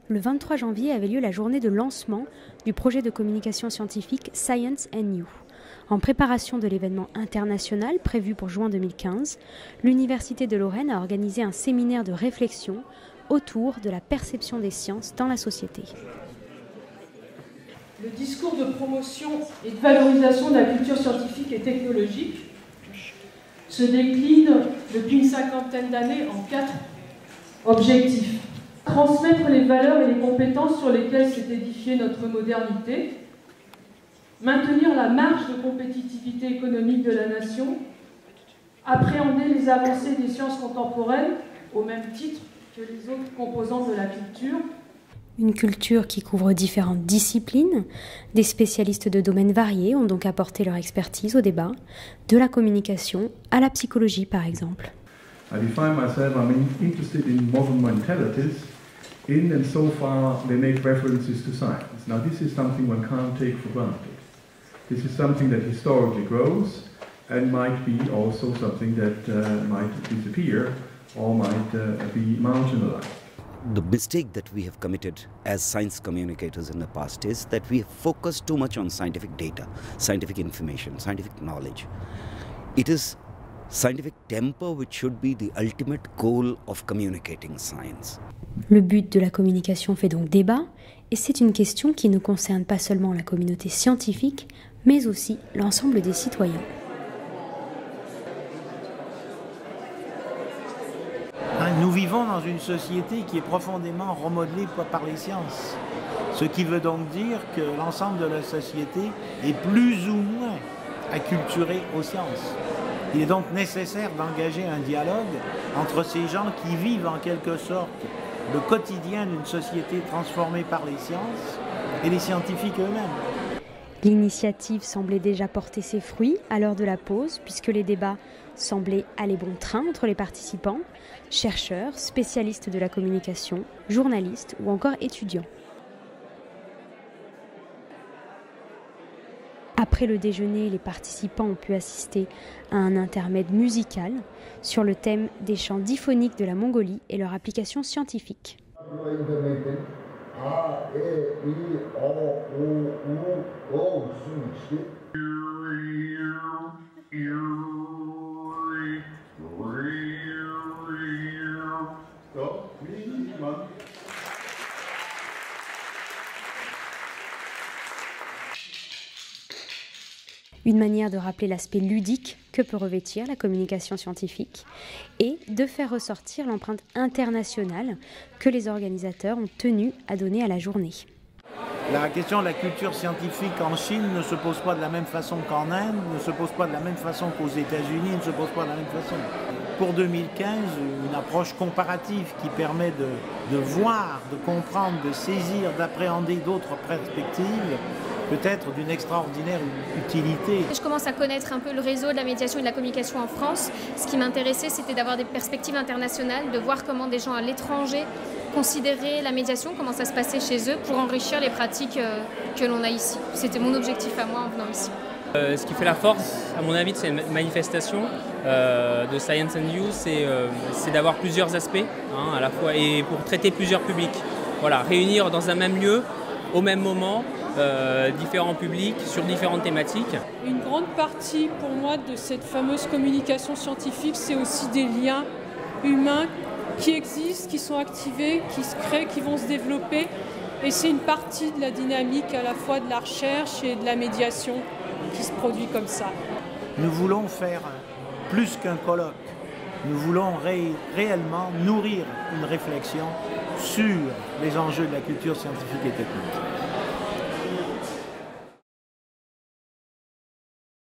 Le 23 janvier avait lieu la journée de lancement du projet de communication scientifique Science and You. En préparation de l'événement international prévu pour juin 2015, l'Université de Lorraine a organisé un séminaire de réflexion autour de la perception des sciences dans la société. Le discours de promotion et de valorisation de la culture scientifique et technologique se décline depuis une cinquantaine d'années en 4 objectifs. Transmettre les valeurs et les compétences sur lesquelles s'est édifiée notre modernité, maintenir la marge de compétitivité économique de la nation, appréhender les avancées des sciences contemporaines au même titre que les autres composantes de la culture. Une culture qui couvre différentes disciplines. Des spécialistes de domaines variés ont donc apporté leur expertise au débat, de la communication à la psychologie par exemple. I define myself, I'm interested in modern mentalities, in and so far they make references to science. Now this is something one can't take for granted. This is something that historically grows and might be also something that might disappear or might be marginalized. The mistake that we have committed as science communicators in the past is that we have focused too much on scientific data, scientific information, scientific knowledge. It is scientific temper which should be the ultimate goal of communicating science. Le but de la communication fait donc débat, et c'est une question qui ne concerne pas seulement la communauté scientifique, mais aussi l'ensemble des citoyens. Nous vivons dans une société qui est profondément remodelée par les sciences. Ce qui veut donc dire que l'ensemble de la société est plus ou moins acculturée aux sciences. Il est donc nécessaire d'engager un dialogue entre ces gens qui vivent en quelque sorte le quotidien d'une société transformée par les sciences et les scientifiques eux-mêmes. L'initiative semblait déjà porter ses fruits à l'heure de la pause, puisque les débats semblaient aller bon train entre les participants, chercheurs, spécialistes de la communication, journalistes ou encore étudiants. Après le déjeuner, les participants ont pu assister à un intermède musical sur le thème des chants diphoniques de la Mongolie et leur application scientifique. Une manière de rappeler l'aspect ludique que peut revêtir la communication scientifique et de faire ressortir l'empreinte internationale que les organisateurs ont tenu à donner à la journée. La question de la culture scientifique en Chine ne se pose pas de la même façon qu'en Inde, ne se pose pas de la même façon qu'aux États-Unis, ne se pose pas de la même façon. Pour 2015, une approche comparative qui permet de voir, de comprendre, de saisir, d'appréhender d'autres perspectives, peut-être d'une extraordinaire utilité. Je commence à connaître un peu le réseau de la médiation et de la communication en France. Ce qui m'intéressait, c'était d'avoir des perspectives internationales, de voir comment des gens à l'étranger considéraient la médiation, comment ça se passait chez eux, pour enrichir les pratiques que l'on a ici. C'était mon objectif à moi en venant ici. Ce qui fait la force, à mon avis, de cette manifestation de Science and You, c'est d'avoir plusieurs aspects, à la fois, et pour traiter plusieurs publics. Voilà, réunir dans un même lieu, au même moment, différents publics sur différentes thématiques. Une grande partie pour moi de cette fameuse communication scientifique, c'est aussi des liens humains qui existent, qui sont activés, qui se créent, qui vont se développer. Et c'est une partie de la dynamique à la fois de la recherche et de la médiation qui se produit comme ça. Nous voulons faire plus qu'un colloque. Nous voulons réellement nourrir une réflexion sur les enjeux de la culture scientifique et technique.